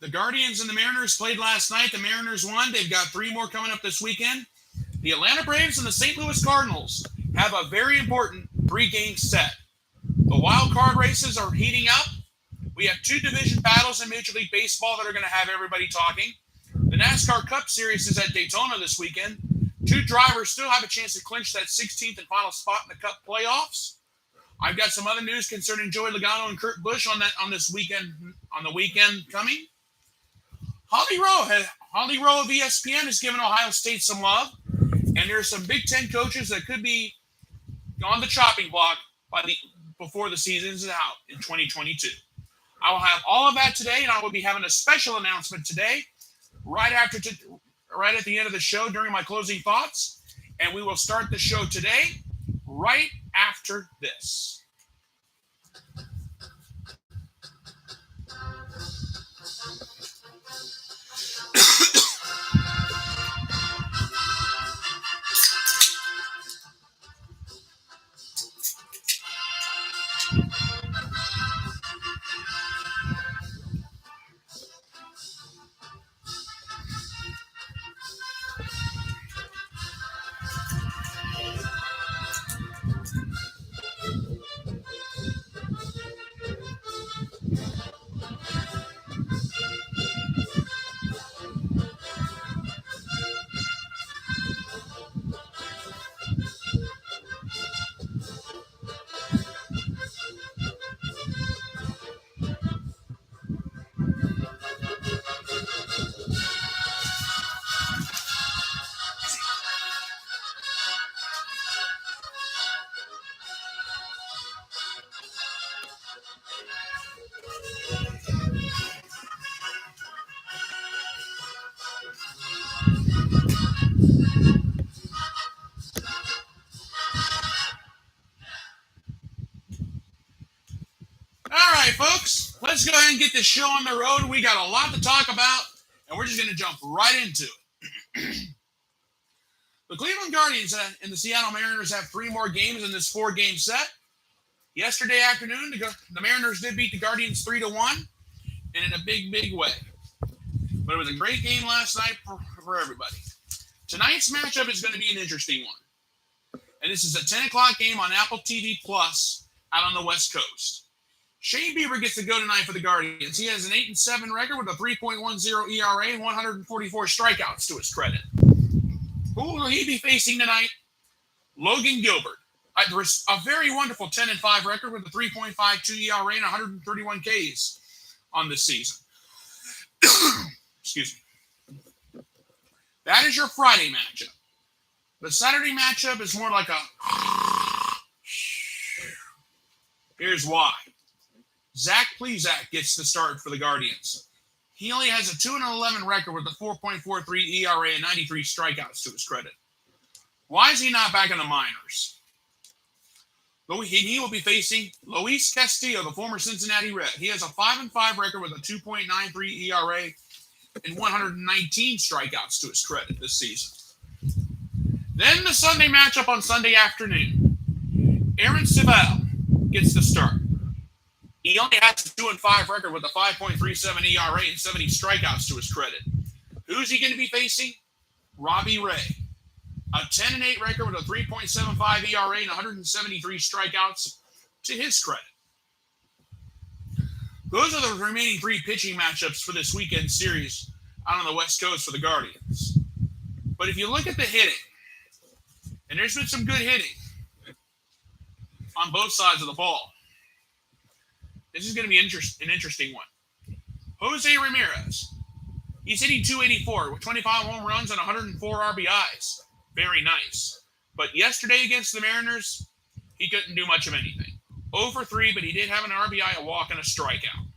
The Guardians and the Mariners played last night. The Mariners won. They've got 3 more coming up this weekend. The Atlanta Braves and the St. Louis Cardinals have a very important 3-game set. The wild card races are heating up. We have 2 division battles in Major League Baseball that are going to have everybody talking. The NASCAR Cup Series is at Daytona this weekend. 2 drivers still have a chance to clinch that 16th and final spot in the Cup playoffs. I've got some other news concerning Joey Logano and Kurt Busch on the weekend coming. Holly Rowe of ESPN has given Ohio State some love, and there are some Big Ten coaches that could be on the chopping block before the season is out in 2022. I will have all of that today, and I will be having a special announcement today, right at the end of the show during my closing thoughts, and we will start the show today right after this. All right, folks, let's go ahead and get this show on the road. We got a lot to talk about, and we're just going to jump right into it. The Cleveland Guardians and the Seattle Mariners have 3 more games in this 4-game set. Yesterday afternoon, the Mariners did beat the Guardians 3-1, and in a big, big way. But it was a great game last night for everybody. Tonight's matchup is going to be an interesting one. And this is a 10 o'clock game on Apple TV Plus out on the West Coast. Shane Bieber gets to go tonight for the Guardians. He has an 8-7 record with a 3.10 ERA and 144 strikeouts to his credit. Who will he be facing tonight? Logan Gilbert. A very wonderful 10-5 record with a 3.52 ERA and 131 Ks on this season. Excuse me. That is your Friday matchup. The Saturday matchup is more like a... Here's why. Zach Plesac gets the start for the Guardians. He only has a 2-11 record with a 4.43 ERA and 93 strikeouts to his credit. Why is he not back in the minors? He will be facing Luis Castillo, the former Cincinnati Red. He has a 5-5 record with a 2.93 ERA and 119 strikeouts to his credit this season. Then the Sunday matchup on Sunday afternoon. Aaron Civale gets the start. He only has a 2-5 record with a 5.37 ERA and 70 strikeouts to his credit. Who's he going to be facing? Robbie Ray. A 10-8 record with a 3.75 ERA and 173 strikeouts to his credit. Those are the remaining 3 pitching matchups for this weekend series out on the West Coast for the Guardians. But if you look at the hitting, and there's been some good hitting on both sides of the ball, this is going to be an interesting one. Jose Ramirez. He's hitting .284 with 25 home runs and 104 RBIs. Very nice. But yesterday against the Mariners, he couldn't do much of anything. 0 for 3, but he did have an RBI, a walk, and a strikeout.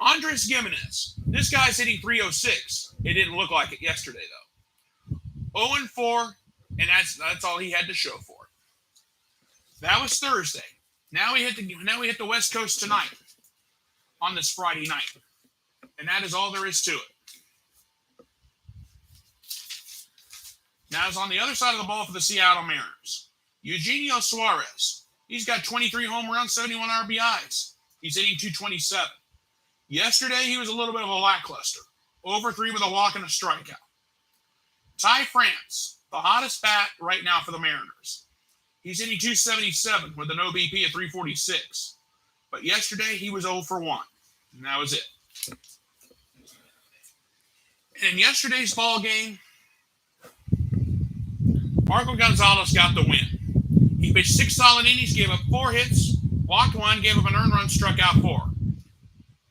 Andres Gimenez. This guy's hitting .306. It didn't look like it yesterday, though. 0 and 4, and that's all he had to show for it. That was Thursday. Now we hit the West Coast tonight on this Friday night. And that is all there is to it. Now it's on the other side of the ball for the Seattle Mariners. Eugenio Suarez. He's got 23 home runs, 71 RBIs. He's hitting .227. Yesterday, he was a little bit of a lackluster. Over 3 with a walk and a strikeout. Ty France, the hottest bat right now for the Mariners. He's hitting 277 with an OBP of 346. But yesterday, he was 0 for 1. And that was it. And in yesterday's ball game, Marco Gonzalez got the win. He pitched 6 solid innings, gave up 4 hits, walked 1, gave up an earned run, struck out 4.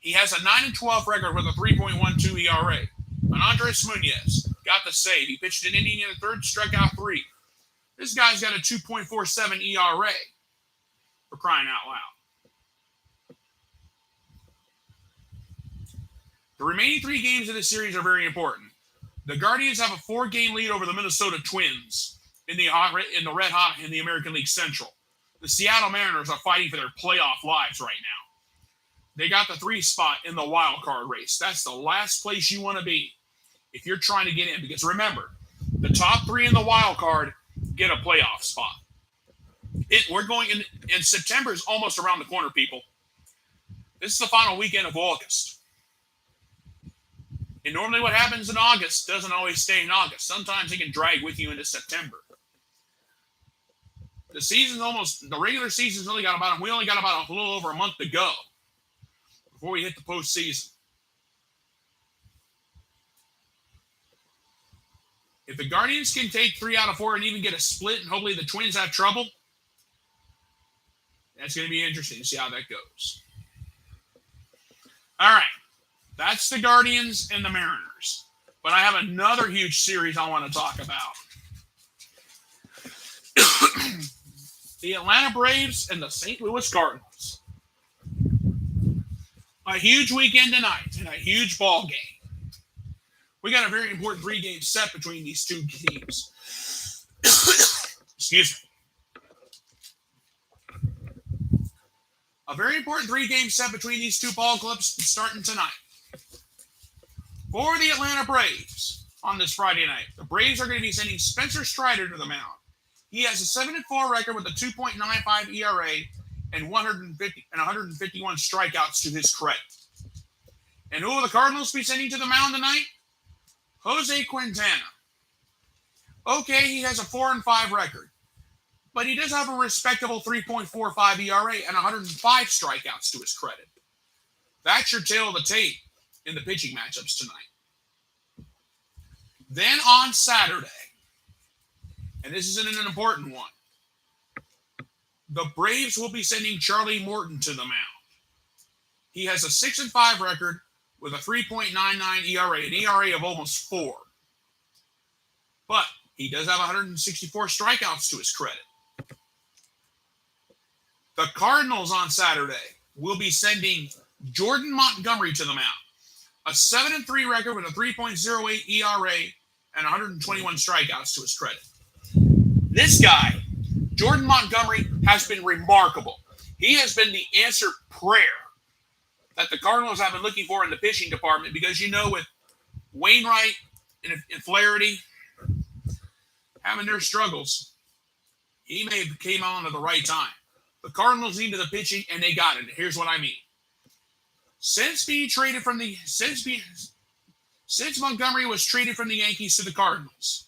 He has a 9-12 record with a 3.12 ERA. And Andres Munoz got the save. He pitched an inning in the third, struck out 3. This guy's got a 2.47 ERA, for crying out loud. The remaining 3 games of this series are very important. The Guardians have a 4-game lead over the Minnesota Twins in the Red Hot in the American League Central. The Seattle Mariners are fighting for their playoff lives right now. They got the 3 spot in the wild card race. That's the last place you want to be if you're trying to get in. Because remember, the top 3 in the wild card get a playoff spot. We're going in, and September is almost around the corner, people. This is the final weekend of August. And normally what happens in August doesn't always stay in August. Sometimes it can drag with you into September. The regular season's we only got about a little over a month to go before we hit the postseason. If the Guardians can take 3 out of 4 and even get a split, and hopefully the Twins have trouble, that's going to be interesting to see how that goes. All right. That's the Guardians and the Mariners. But I have another huge series I want to talk about. The Atlanta Braves and the St. Louis Cardinals. A huge weekend tonight and a huge ball game. We got a very important 3-game set between these 2 teams. Excuse me. A very important 3-game set between these 2 ball clubs starting tonight. For the Atlanta Braves on this Friday night, the Braves are going to be sending Spencer Strider to the mound. He has a 7-4 record with a 2.95 ERA and 151 strikeouts to his credit. And who will the Cardinals be sending to the mound tonight? Jose Quintana. Okay, he has a 4-5 record, but he does have a respectable 3.45 ERA and 105 strikeouts to his credit. That's your tail of the tape in the pitching matchups tonight. Then on Saturday, and this isn't an important one, the Braves will be sending Charlie Morton to the mound. He has a 6-5 record with a 3.99 ERA, an ERA of almost 4. But he does have 164 strikeouts to his credit. The Cardinals on Saturday will be sending Jordan Montgomery to the mound. A 7-3 record with a 3.08 ERA and 121 strikeouts to his credit. This guy, Jordan Montgomery, has been remarkable. He has been the answered prayer that the Cardinals have been looking for in the pitching department because, with Wainwright and Flaherty having their struggles, he may have came on at the right time. The Cardinals needed the pitching, and they got it. Here's what I mean. Since Montgomery was traded from the Yankees to the Cardinals,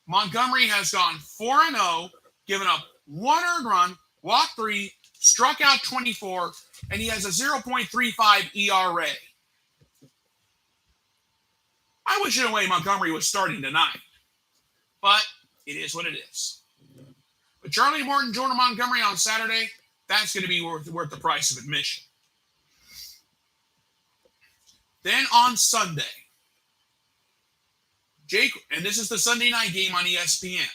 Montgomery has gone 4-0, given up 1 earned run, walked 3, struck out 24, and he has a 0.35 ERA. I wish in a way Montgomery was starting tonight, but it is what it is. But Charlie Morton, Jordan Montgomery on Saturday, that's going to be worth the price of admission. Then on Sunday, and this is the Sunday night game on ESPN,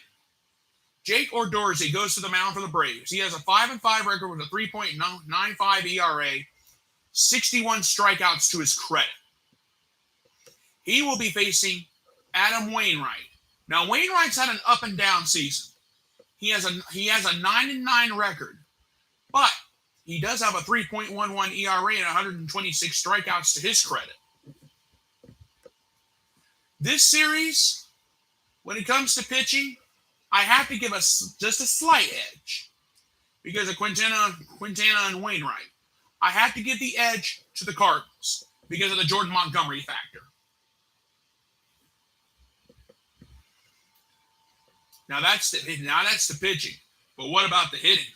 Jake Odorizzi goes to the mound for the Braves. He has a 5-5 record with a 3.95 ERA, 61 strikeouts to his credit. He will be facing Adam Wainwright. Now, Wainwright's had an up and down season. He has a 9-9 record, but he does have a 3.11 ERA and 126 strikeouts to his credit. This series, when it comes to pitching, I have to give us just a slight edge because of Quintana and Wainwright. I have to give the edge to the Cardinals because of the Jordan Montgomery factor. Now that's the pitching. But what about the hitting?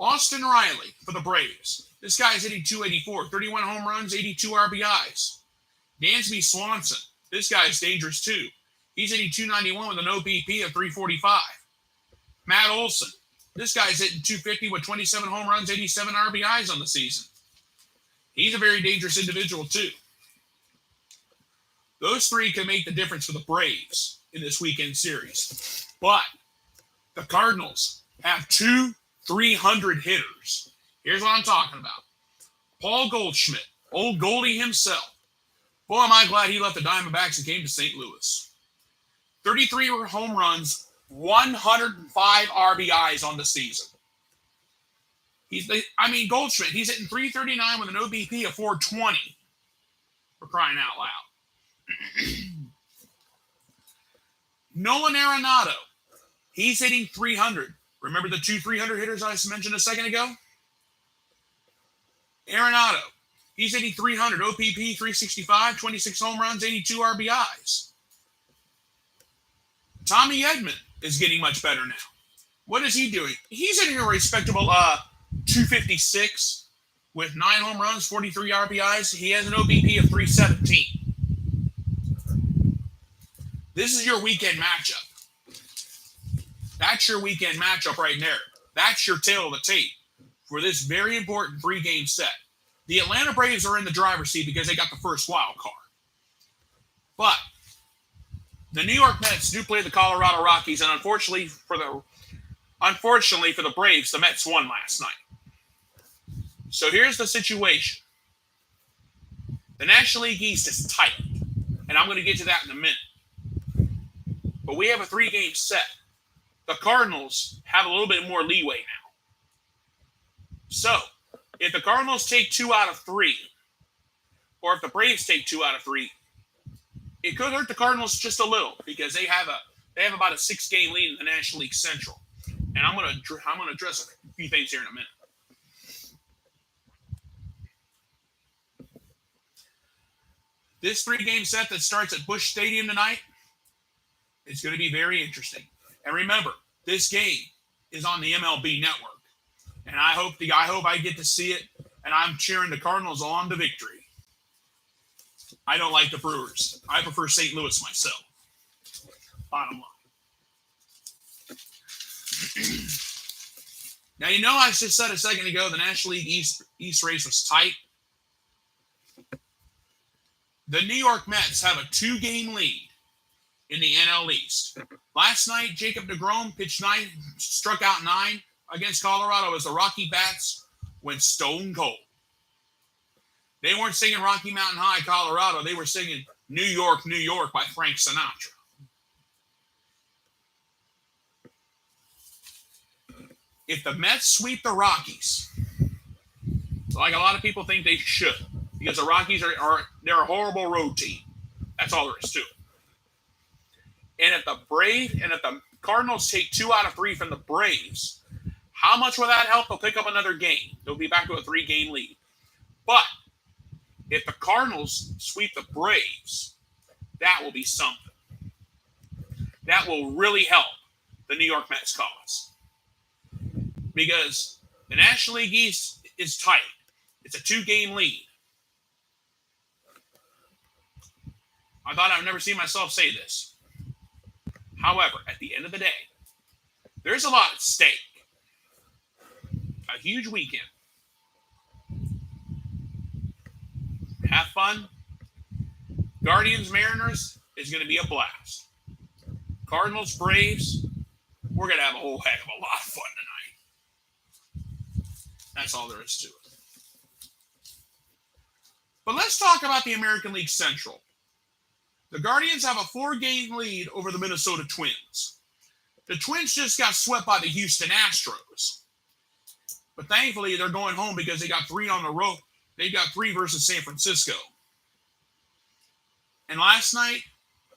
Austin Riley for the Braves. This guy's hitting 284, 31 home runs, 82 RBIs. Dansby Swanson. This guy's dangerous too. He's hitting 291 with an OBP of 345. Matt Olson. This guy's hitting 250 with 27 home runs, 87 RBIs on the season. He's a very dangerous individual too. Those three can make the difference for the Braves in this weekend series. But the Cardinals have 2 300 hitters. Here's what I'm talking about. Paul Goldschmidt, old Goldie himself. Boy, am I glad he left the Diamondbacks and came to St. Louis. 33 home runs, 105 RBIs on the season. Goldschmidt, he's hitting 339 with an OBP of 420. For crying out loud. Nolan Arenado, he's hitting 300. Remember the 2 300 hitters I mentioned a second ago? Arenado, he's hitting 300, OPP 365, 26 home runs, 82 RBIs. Tommy Edman is getting much better now. What is he doing? He's hitting a respectable 256 with 9 home runs, 43 RBIs. He has an OBP of 317. This is your weekend matchup. That's your weekend matchup right there. That's your tail of the tape for this very important 3-game set. The Atlanta Braves are in the driver's seat because they got the first wild card. But the New York Mets do play the Colorado Rockies, and unfortunately for the Braves, the Mets won last night. So here's the situation. The National League East is tight, and I'm going to get to that in a minute. But we have a 3-game set. The Cardinals have a little bit more leeway now. So, if the Cardinals take 2 out of 3, or if the Braves take 2 out of 3, it could hurt the Cardinals just a little because they have about a 6-game lead in the National League Central. And I'm going to address a few things here in a minute. This 3-game set that starts at Busch Stadium tonight, it's going to be very interesting. And remember, this game is on the MLB Network. And I hope I get to see it, and I'm cheering the Cardinals on to victory. I don't like the Brewers. I prefer St. Louis myself. Bottom line. Now, I just said a second ago the National League East race was tight. The New York Mets have a 2-game lead in the NL East. Last night, Jacob deGrom pitched 9, struck out 9 against Colorado as the Rocky Bats went stone cold. They weren't singing Rocky Mountain High, Colorado. They were singing New York, New York by Frank Sinatra. If the Mets sweep the Rockies, like a lot of people think they should, because the Rockies they're a horrible road team. That's all there is to it. And if the Cardinals take 2 out of 3 from the Braves, how much will that help? They'll pick up another game. They'll be back to a 3-game lead. But if the Cardinals sweep the Braves, that will be something. That will really help the New York Mets cause. Because the National League East is tight. It's a 2-game lead. I thought I would never see myself say this. However, at the end of the day, there's a lot at stake. A huge weekend. Have fun. Guardians Mariners is going to be a blast. Cardinals Braves, we're going to have a whole heck of a lot of fun tonight. That's all there is to it. But let's talk about the American League Central. The Guardians have a 4-game lead over the Minnesota Twins. The Twins just got swept by the Houston Astros. But thankfully, they're going home because they got 3 on the road. They got 3 versus San Francisco. And last night,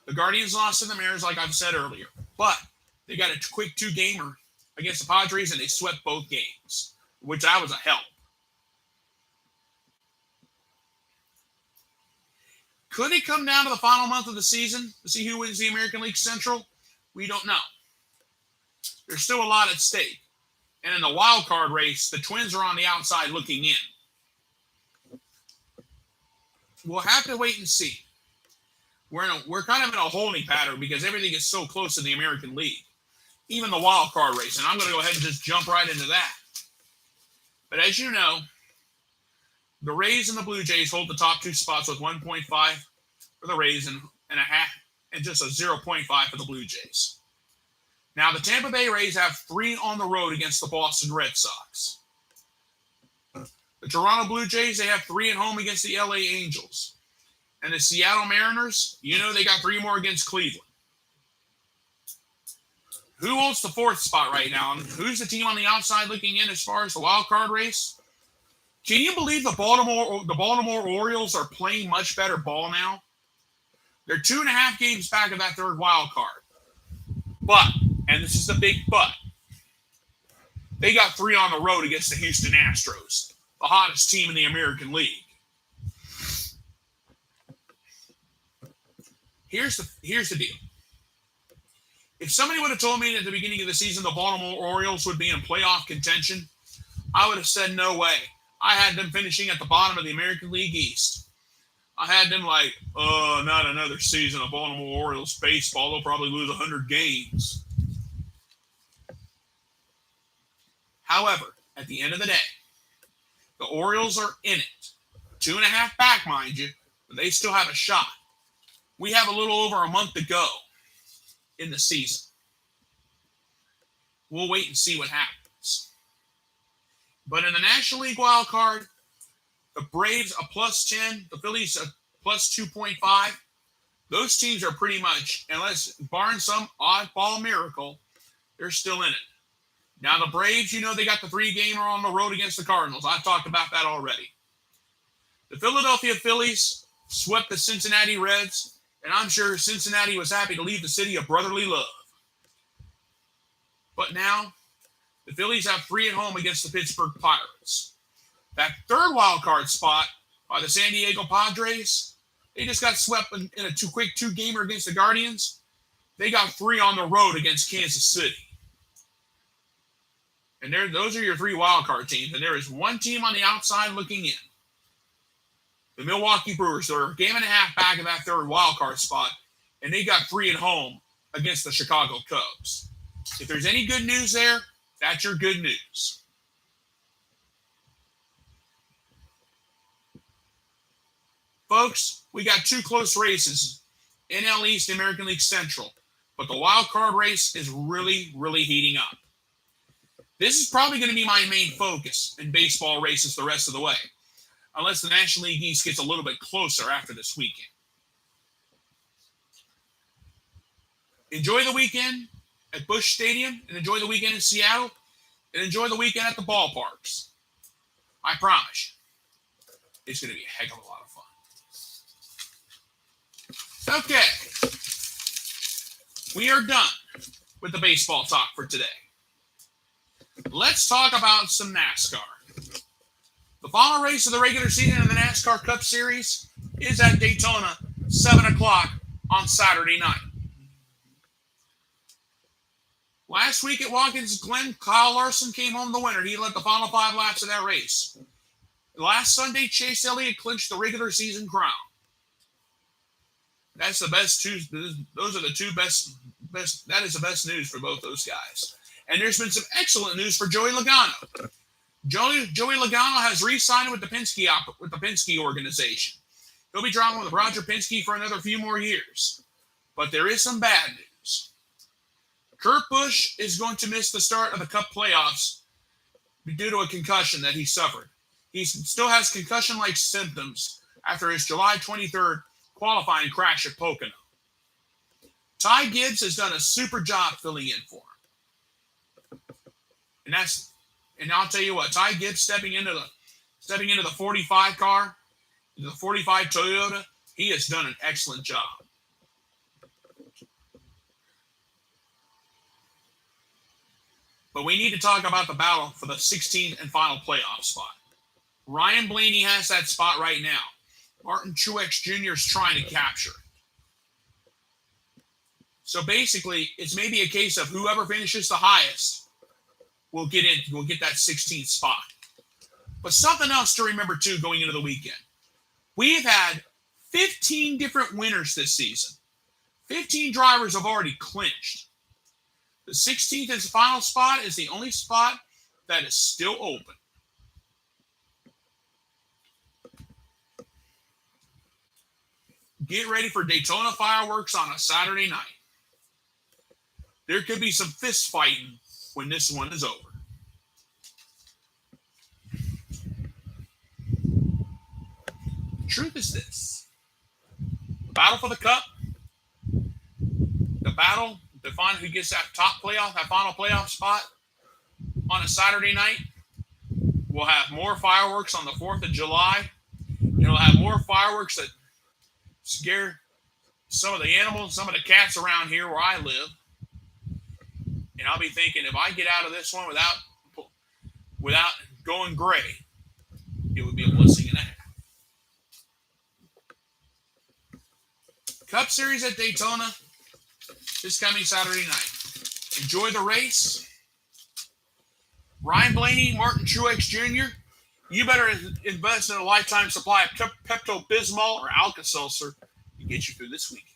the Guardians lost to the Mariners, like I've said earlier. But they got a quick 2-gamer against the Padres, and they swept both games. which that was a help. Could it come down to the final month of the season to see who wins the American League Central? We don't know. There's still a lot at stake. And in the wild card race, the Twins are on the outside looking in. We'll have to wait and see. We're kind of in a holding pattern because everything is so close in the American League. Even the wild card race. And I'm going to go ahead and just jump right into that. But as you know, the Rays and the Blue Jays hold the top two spots with 1.5 for the Rays and a half and just a 0.5 for the Blue Jays. Now, the Tampa Bay Rays have 3 on the road against the Boston Red Sox. The Toronto Blue Jays, they have 3 at home against the LA Angels. And the Seattle Mariners, they got 3 more against Cleveland. Who holds the 4th spot right now? And who's the team on the outside looking in as far as the wild card race? Can you believe the Baltimore Orioles are playing much better ball now? They're 2.5 games back of that 3rd wild card. But, and this is the big but, they got 3 on the road against the Houston Astros, the hottest team in the American League. Here's the deal. If somebody would have told me at the beginning of the season the Baltimore Orioles would be in playoff contention, I would have said no way. I had them finishing at the bottom of the American League East. I had them like, not another season of Baltimore Orioles baseball. They'll probably lose 100 games. However, at the end of the day, the Orioles are in it. 2.5 back, mind you, but they still have a shot. We have a little over a month to go in the season. We'll wait and see what happens. But in the National League wild card, the Braves a +10, the Phillies a +2.5. Those teams are pretty much, unless barring some oddball miracle, they're still in it. Now the Braves, they got the 3-gamer on the road against the Cardinals. I talked about that already. The Philadelphia Phillies swept the Cincinnati Reds, and I'm sure Cincinnati was happy to leave the city of brotherly love. But now, the Phillies have 3 at home against the Pittsburgh Pirates. That 3rd wild card spot by the San Diego Padres, they just got swept in a quick 2-gamer against the Guardians. They got 3 on the road against Kansas City. And those are your 3 wild card teams. And there is one team on the outside looking in. The Milwaukee Brewers are a 1.5 games back of that 3rd wild card spot. And they got 3 at home against the Chicago Cubs. If there's any good news there, that's your good news. Folks, we got 2 close races, NL East and American League Central, but the wild card race is really, really heating up. This is probably going to be my main focus in baseball races the rest of the way, unless the National League East gets a little bit closer after this weekend. Enjoy the weekend at Busch Stadium, and enjoy the weekend in Seattle, and enjoy the weekend at the ballparks. I promise you, it's going to be a heck of a lot of fun. Okay, we are done with the baseball talk for today. Let's talk about some NASCAR. The final race of the regular season in the NASCAR Cup Series is at Daytona, 7 o'clock on Saturday night. Last week at Watkins Glen, Kyle Larson came home the winner. He led the final 5 laps of that race. Last Sunday, Chase Elliott clinched the regular season crown. That's the best two. Those are the 2 best. That is the best news for both those guys. And there's been some excellent news for Joey Logano. Joey Logano has re-signed with the Penske organization. He'll be driving with Roger Penske for another few more years. But there is some bad news. Kurt Busch is going to miss the start of the Cup playoffs due to a concussion that he suffered. He still has concussion-like symptoms after his July 23rd qualifying crash at Pocono. Ty Gibbs has done a super job filling in for him. And I'll tell you what, Ty Gibbs stepping into the 45 car, the 45 Toyota, he has done an excellent job. But we need to talk about the battle for the 16th and final playoff spot. Ryan Blaney has that spot right now. Martin Truex Jr. is trying to capture it. So basically, it's maybe a case of whoever finishes the highest will get that 16th spot. But something else to remember, too, going into the weekend. We've had 15 different winners this season. 15 drivers have already clinched. The 16th and final spot is the only spot that is still open. Get ready for Daytona fireworks on a Saturday night. There could be some fist fighting when this one is over. The truth is this. The battle for the cup, the battle to find who gets that final playoff spot on a Saturday night. We'll have more fireworks on the 4th of July. You'll have more fireworks that scare some of the animals, some of the cats around here where I live. And I'll be thinking, if I get out of this one without going gray, it would be a blessing and a half. Cup Series at Daytona this coming Saturday night. Enjoy the race. Ryan Blaney, Martin Truex Jr., you better invest in a lifetime supply of Pepto-Bismol or Alka-Seltzer to get you through this week.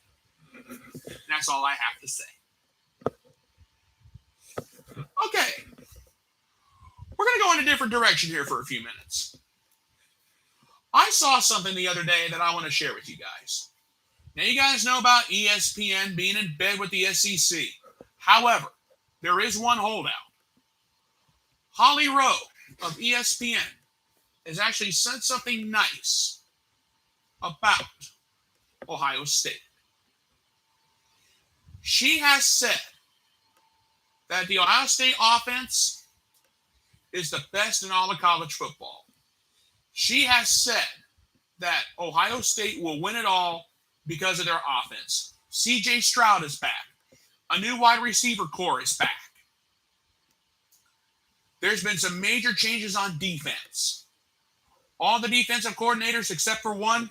And that's all I have to say. Okay. We're going to go in a different direction here for a few minutes. I saw something the other day that I want to share with you guys. Now, you guys know about ESPN being in bed with the SEC. However, there is one holdout. Holly Rowe of ESPN has actually said something nice about Ohio State. She has said that the Ohio State offense is the best in all of college football. She has said that Ohio State will win it all because of their offense. C.J. Stroud is back. A new wide receiver core is back. There's been some major changes on defense. All the defensive coordinators, except for one,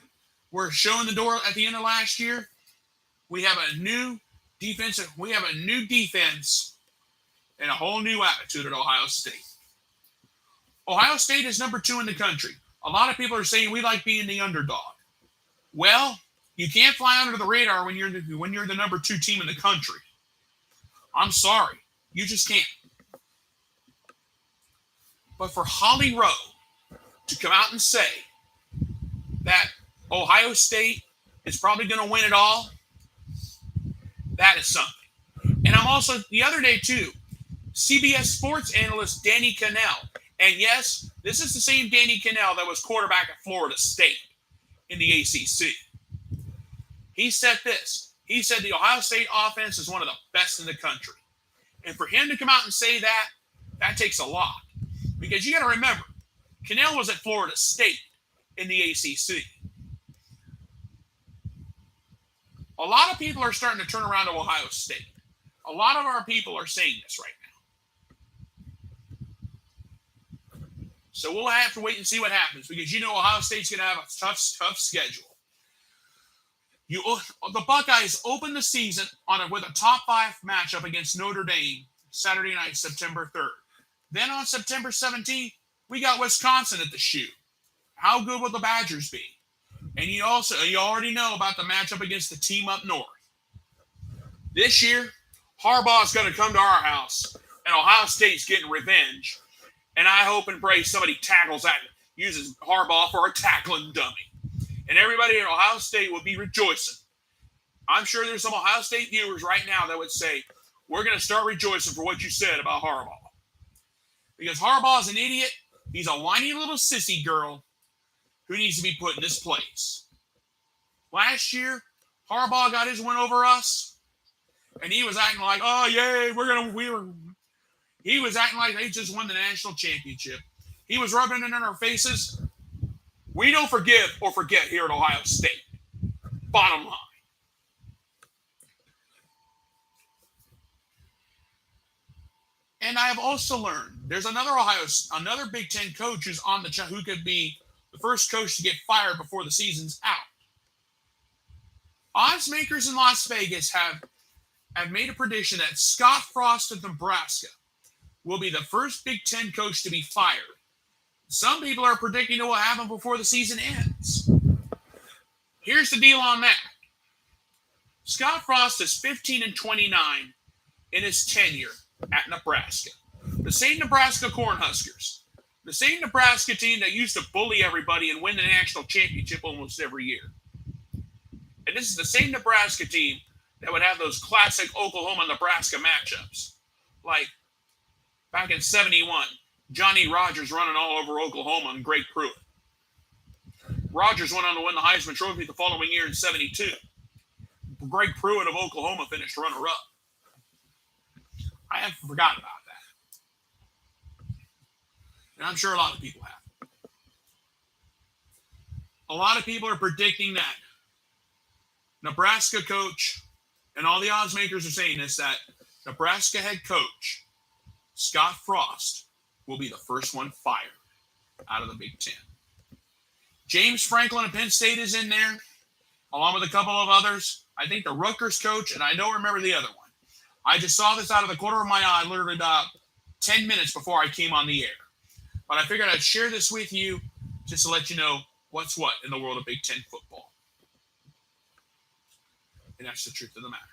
were showing the door at the end of last year. We have a new defense and a whole new attitude at Ohio State. Ohio State is number 2 in the country. A lot of people are saying we like being the underdog. Well, you can't fly under the radar when you're the number 2 team in the country. I'm sorry. You just can't. But for Holly Rowe to come out and say that Ohio State is probably going to win it all, that is something. And I'm also, the other day too, CBS Sports analyst Danny Cannell. And yes, this is the same Danny Cannell that was quarterback at Florida State in the ACC. He said this. He said the Ohio State offense is one of the best in the country. And for him to come out and say that, that takes a lot. Because you got to remember, Cannell was at Florida State in the ACC. A lot of people are starting to turn around to Ohio State. A lot of our people are saying this right now. So we'll have to wait and see what happens because you know Ohio State's going to have a tough schedule. The Buckeyes open the season with a top 5 matchup against Notre Dame Saturday night, September 3rd. Then on September 17th, we got Wisconsin at the shoe. How good will the Badgers be? And you already know about the matchup against the team up north. This year, Harbaugh's going to come to our house, and Ohio State's getting revenge. And I hope and pray somebody uses Harbaugh for a tackling dummy. And everybody at Ohio State will be rejoicing. I'm sure there's some Ohio State viewers right now that would say, we're going to start rejoicing for what you said about Harbaugh. Because Harbaugh's an idiot. He's a whiny little sissy girl who needs to be put in this place. Last year, Harbaugh got his win over us, and he was acting like, oh, yay, he was acting like they just won the national championship. He was rubbing it in our faces. We don't forgive or forget here at Ohio State. Bottom line. And I have also learned there's another Big Ten coach who's on the who could be the first coach to get fired before the season's out. Odds makers in Las Vegas have made a prediction that Scott Frost of Nebraska will be the first Big Ten coach to be fired. Some people are predicting it will happen before the season ends. Here's the deal on that. Scott Frost is 15-29 in his tenure at Nebraska. The same Nebraska Cornhuskers. The same Nebraska team that used to bully everybody and win the national championship almost every year. And this is the same Nebraska team that would have those classic Oklahoma-Nebraska matchups. Like back in 71, Johnny Rodgers running all over Oklahoma and Greg Pruitt. Rodgers went on to win the Heisman Trophy the following year in 72. Greg Pruitt of Oklahoma finished runner-up. I haven't forgotten about that. And I'm sure a lot of people have. A lot of people are predicting that Nebraska coach, and all the odds makers are saying this, that Nebraska head coach Scott Frost will be the first one fired out of the Big Ten. James Franklin of Penn State is in there, along with a couple of others. I think the Rutgers coach, and I don't remember the other one. I just saw this out of the corner of my eye literally about 10 minutes before I came on the air. But I figured I'd share this with you just to let you know what's what in the world of Big Ten football. And that's the truth of the matter.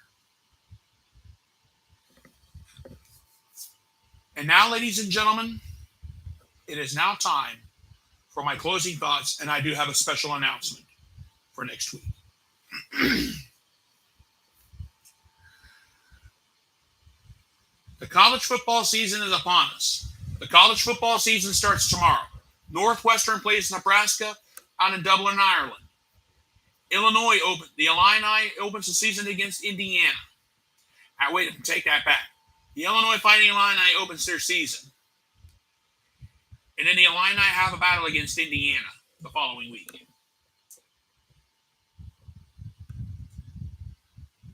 And now, ladies and gentlemen, it is now time for my closing thoughts, and I do have a special announcement for next week. The college football season is upon us. The college football season starts tomorrow. Northwestern plays Nebraska out in Dublin, Ireland. The Illini opens the season against Indiana. Wait, take that back. The Illinois Fighting Illini opens their season. And then the Illini have a battle against Indiana the following week.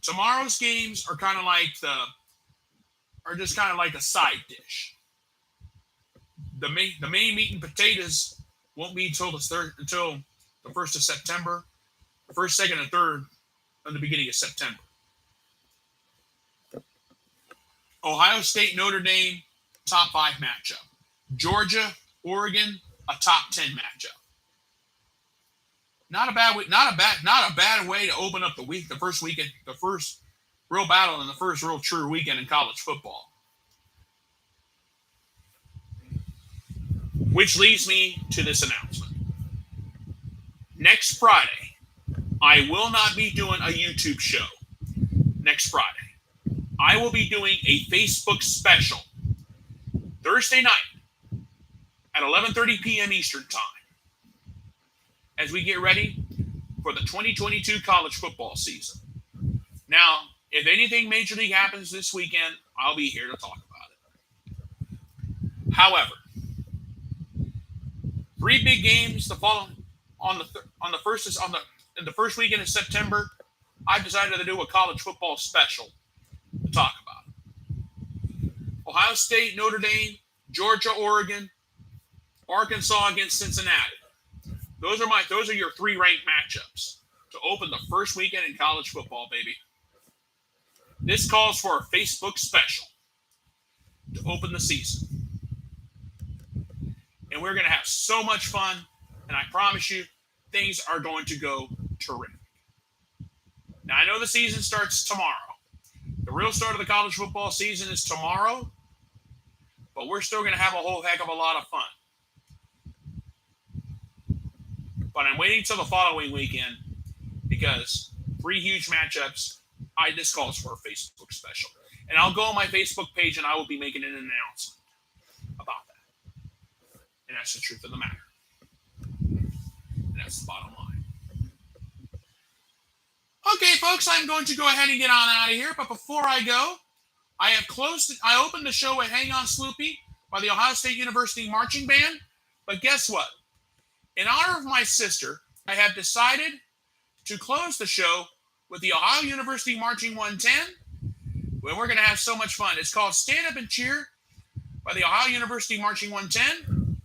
Tomorrow's games are kind of like just kind of like a side dish. The main meat and potatoes won't be until the 1st of September, the 1st, 2nd, and 3rd of the beginning of September. Ohio State, Notre Dame, top 5 matchup. Georgia, Oregon, a top 10 matchup. Not a bad way to open up the first weekend, the first real battle and the first real true weekend in college football. Which leads me to this announcement. Next Friday, I will not be doing a YouTube show. Next Friday, I will be doing a Facebook special Thursday night at 11:30 p.m. Eastern Time as we get ready for the 2022 college football season. Now, if anything major league happens this weekend, I'll be here to talk about it. However, 3 big games the first weekend of September. I've decided to do a college football special to talk about it. Ohio State, Notre Dame, Georgia, Oregon, Arkansas against Cincinnati. Those are your 3 ranked matchups to open the first weekend in college football, baby. This calls for a Facebook special to open the season. And we're going to have so much fun, and I promise you, things are going to go terrific. Now, I know the season starts tomorrow. The real start of the college football season is tomorrow, but we're still going to have a whole heck of a lot of fun. But I'm waiting till the following weekend because 3 huge matchups. This calls for a Facebook special. And I'll go on my Facebook page and I will be making an announcement about that. And that's the truth of the matter. And that's the bottom line. Okay, folks, I'm going to go ahead and get on out of here. But before I go, I opened the show with Hang On Sloopy by the Ohio State University Marching Band. But guess what? In honor of my sister, I have decided to close the show with the Ohio University Marching 110, where we're going to have so much fun. It's called Stand Up and Cheer by the Ohio University Marching 110.